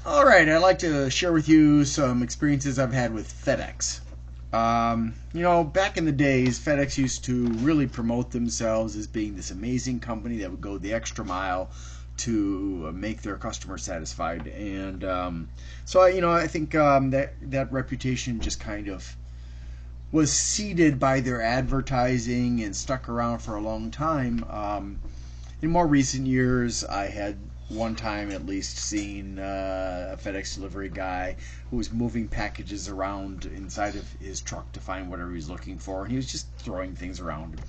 All right, I'd like to share with you some experiences I've had with FedEx. Back in the days, FedEx used to really promote themselves as being this amazing company that would go the extra mile to make their customers satisfied. And I think that reputation just kind of was seeded by their advertising and stuck around for a long time. In more recent years, I had one time at least seen a FedEx delivery guy who was moving packages around inside of his truck to find whatever he was looking for, and he was just throwing things around,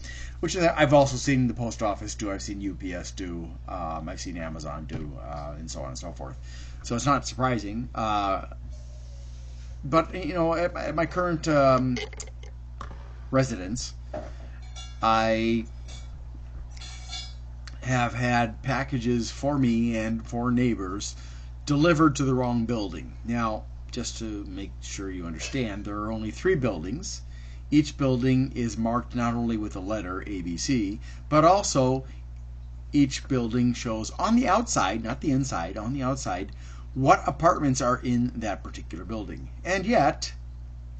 which I've also seen the post office do. I've seen UPS do. I've seen Amazon do, and so on and so forth. So it's not surprising. But at my current residence, I have had packages for me and for neighbors delivered to the wrong building. Now, just to make sure you understand, there are only 3 buildings. Each building is marked not only with a letter ABC, but also each building shows on the outside, not the inside, on the outside, what apartments are in that particular building. And yet,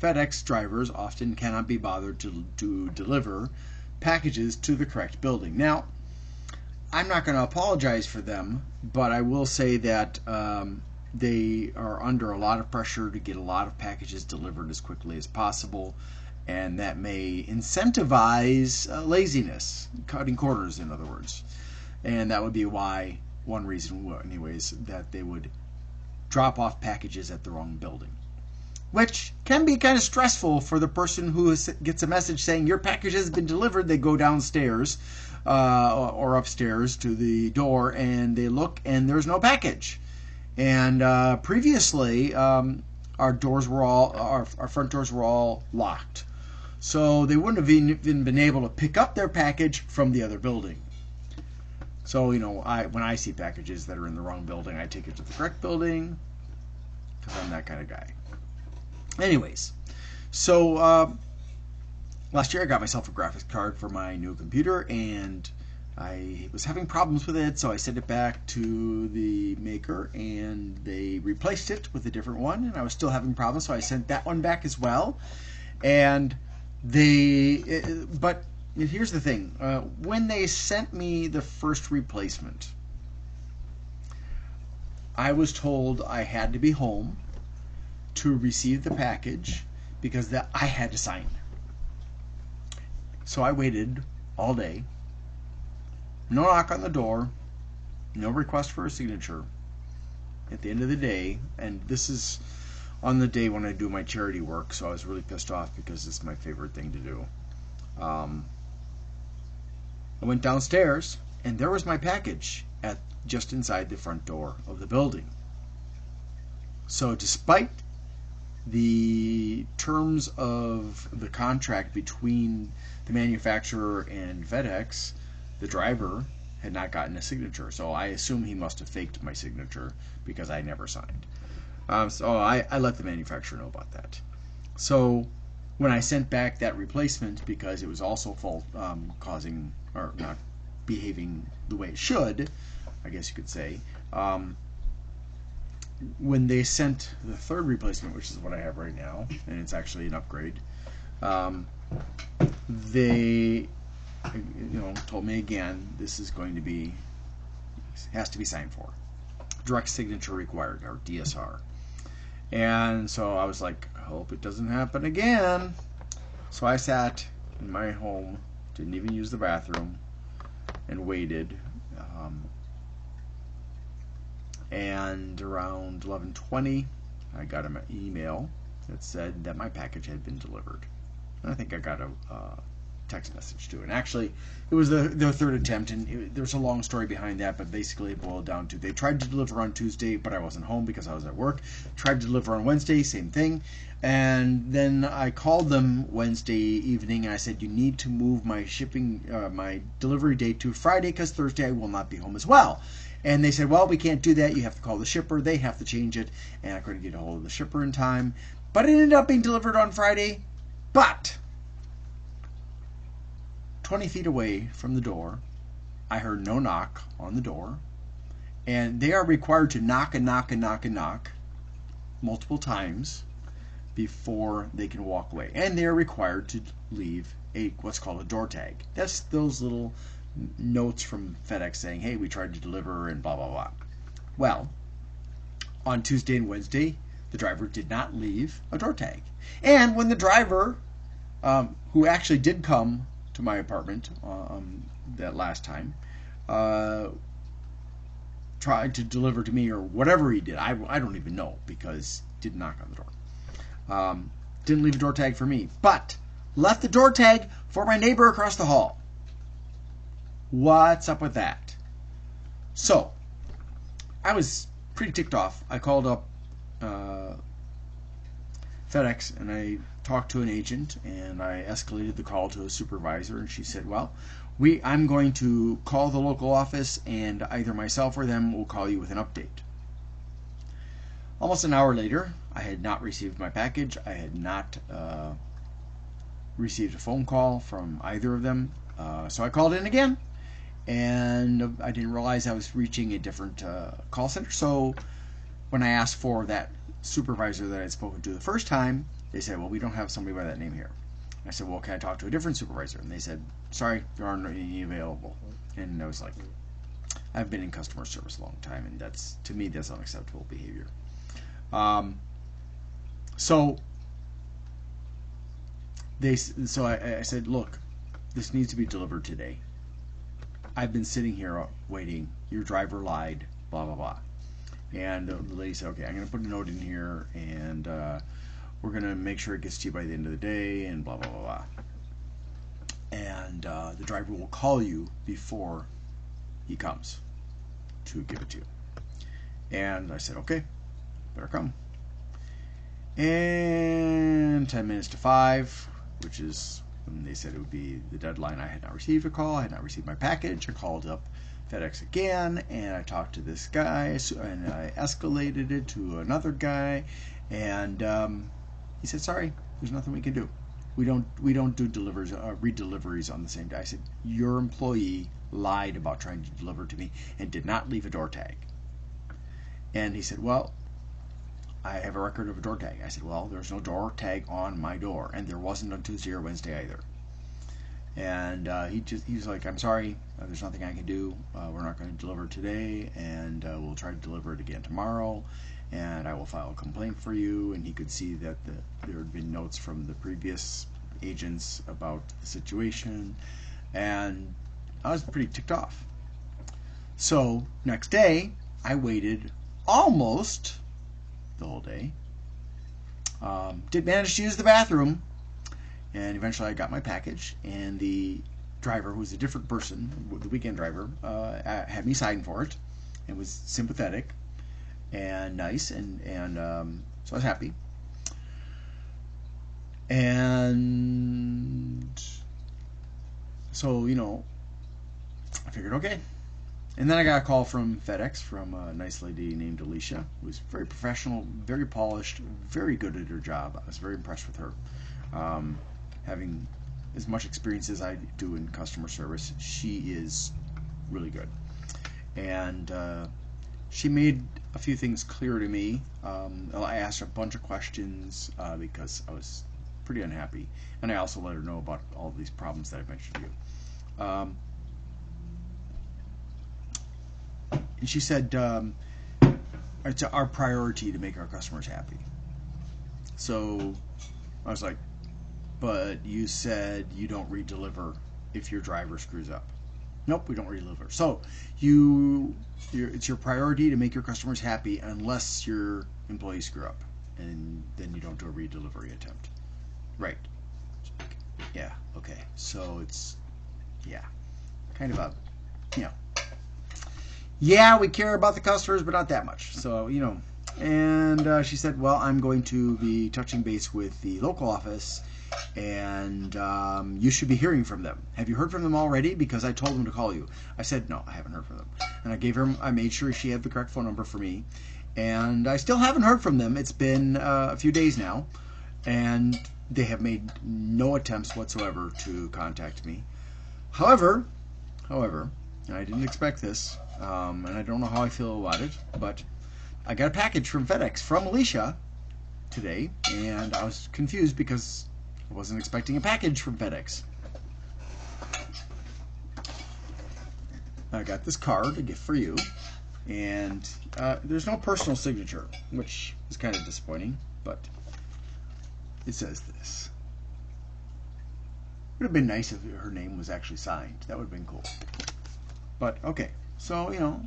FedEx drivers often cannot be bothered to deliver packages to the correct building. Now, I'm not going to apologize for them, but I will say that they are under a lot of pressure to get a lot of packages delivered as quickly as possible, and that may incentivize laziness, cutting corners, in other words. And that would be one reason, anyways, that they would drop off packages at the wrong building, which can be kind of stressful for the person who gets a message saying your package has been delivered. They go downstairs or upstairs to the door, and they look, and there's no package. And previously, our front doors were all locked, so they wouldn't have even been able to pick up their package from the other building. So when I see packages that are in the wrong building, I take it to the correct building because I'm that kind of guy. Anyways, so last year I got myself a graphics card for my new computer, and I was having problems with it, so I sent it back to the maker, and they replaced it with a different one, and I was still having problems, so I sent that one back as well. And but here's the thing, when they sent me the first replacement, I was told I had to be home to receive the package because I had to sign. So I waited all day. No knock on the door, no request for a signature. At the end of the day, and this is on the day when I do my charity work, so I was really pissed off because it's my favorite thing to do. I went downstairs, and there was my package just inside the front door of the building. So despite the terms of the contract between the manufacturer and FedEx, the driver had not gotten a signature. So I assume he must have faked my signature because I never signed. So I let the manufacturer know about that. So when I sent back that replacement, because it was also fault causing or not behaving the way it should, I guess you could say, when they sent the third replacement, which is what I have right now, and it's actually an upgrade, they told me again, this is going to be, has to be signed for. Direct signature required, or DSR. And so I was like, I hope it doesn't happen again. So I sat in my home, didn't even use the bathroom, and waited. And around 11:20, I got an email that said that my package had been delivered. And I think I got a text message too. And actually, it was their third attempt, and there's a long story behind that, but basically it boiled down to they tried to deliver on Tuesday, but I wasn't home because I was at work. Tried to deliver on Wednesday, same thing. And then I called them Wednesday evening, and I said, you need to move my my delivery date to Friday because Thursday I will not be home as well. And they said, well, we can't do that. You have to call the shipper. They have to change it. And I couldn't get a hold of the shipper in time. But it ended up being delivered on Friday. But 20 feet away from the door, I heard no knock on the door. And they are required to knock and knock and knock and knock multiple times before they can walk away. And they're required to leave what's called a door tag. That's those little notes from FedEx saying, hey, we tried to deliver and blah, blah, blah. Well, on Tuesday and Wednesday, the driver did not leave a door tag. And when the driver, who actually did come to my apartment that last time, tried to deliver to me or whatever he did, I don't even know, because he didn't knock on the door. Didn't leave a door tag for me, but left the door tag for my neighbor across the hall. What's up with that? So, I was pretty ticked off. I called up FedEx and I talked to an agent and I escalated the call to a supervisor, and she said, well, I'm going to call the local office and either myself or them will call you with an update. Almost an hour later, I had not received my package. I had not received a phone call from either of them. So I called in again, and I didn't realize I was reaching a different call center. So when I asked for that supervisor that I'd spoken to the first time, they said, well, we don't have somebody by that name here. I said, well, can I talk to a different supervisor? And they said, sorry, there aren't any available. And I was like, I've been in customer service a long time, and to me, that's unacceptable behavior. So I said, look, this needs to be delivered today. I've been sitting here waiting. Your driver lied, blah, blah, blah. And the lady said, okay, I'm going to put a note in here, and we're going to make sure it gets to you by the end of the day, and blah, blah, blah, blah. And the driver will call you before he comes to give it to you. And I said, okay, better come. And 10 minutes to 5, which is when they said it would be the deadline, I had not received a call. I had not received my package. I called up FedEx again, and I talked to this guy, and I escalated it to another guy, and he said, sorry, there's nothing we can do. We don't do redeliveries on the same day. I said, your employee lied about trying to deliver to me and did not leave a door tag. And he said, well, I have a record of a door tag. I said, well, there's no door tag on my door, and there wasn't on Tuesday or Wednesday either. And he was like, I'm sorry, there's nothing I can do. We're not going to deliver today, and we'll try to deliver it again tomorrow, and I will file a complaint for you. And he could see that there had been notes from the previous agents about the situation, and I was pretty ticked off. So next day, I waited almost the whole day. Did manage to use the bathroom, and eventually I got my package, and the driver, who was a different person, the weekend driver, had me sign for it, and was sympathetic and nice, and so I was happy. And so, I figured, okay. And then I got a call from FedEx from a nice lady named Alicia, who was very professional, very polished, very good at her job. I was very impressed with her. Having as much experience as I do in customer service, she is really good. And she made a few things clear to me. I asked her a bunch of questions because I was pretty unhappy. And I also let her know about all these problems that I mentioned to you. And she said, it's our priority to make our customers happy. So I was like, but you said you don't redeliver if your driver screws up. Nope, we don't redeliver. So it's your priority to make your customers happy unless your employees screw up. And then you don't do a redelivery attempt. Right. Yeah, okay. So it's, kind of a, yeah, we care about the customers, but not that much. So, and she said, well, I'm going to be touching base with the local office, and you should be hearing from them. Have you heard from them already? Because I told them to call you. I said, no, I haven't heard from them. And I made sure she had the correct phone number for me, and I still haven't heard from them. It's been a few days now, and they have made no attempts whatsoever to contact me. However, and I didn't expect this, and I don't know how I feel about it, but I got a package from FedEx from Alicia today, and I was confused because I wasn't expecting a package from FedEx. I got this card, a gift for you, and there's no personal signature, which is kind of disappointing, but it says this. It would have been nice if her name was actually signed. That would have been cool. But, okay. So, you know,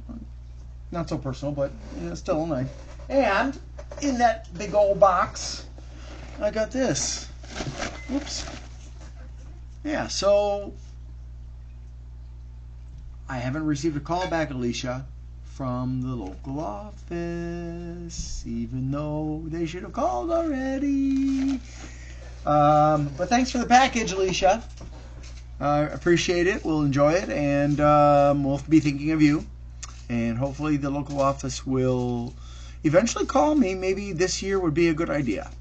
not so personal, but you know, still nice. And in that big old box, I got this. Whoops. Yeah, so I haven't received a call back, Alicia, from the local office, even though they should have called already. But thanks for the package, Alicia. Appreciate it. We'll enjoy it, and we'll be thinking of you. And hopefully the local office will eventually call me. Maybe this year would be a good idea.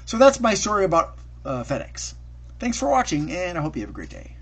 So that's my story about FedEx. Thanks for watching, and I hope you have a great day.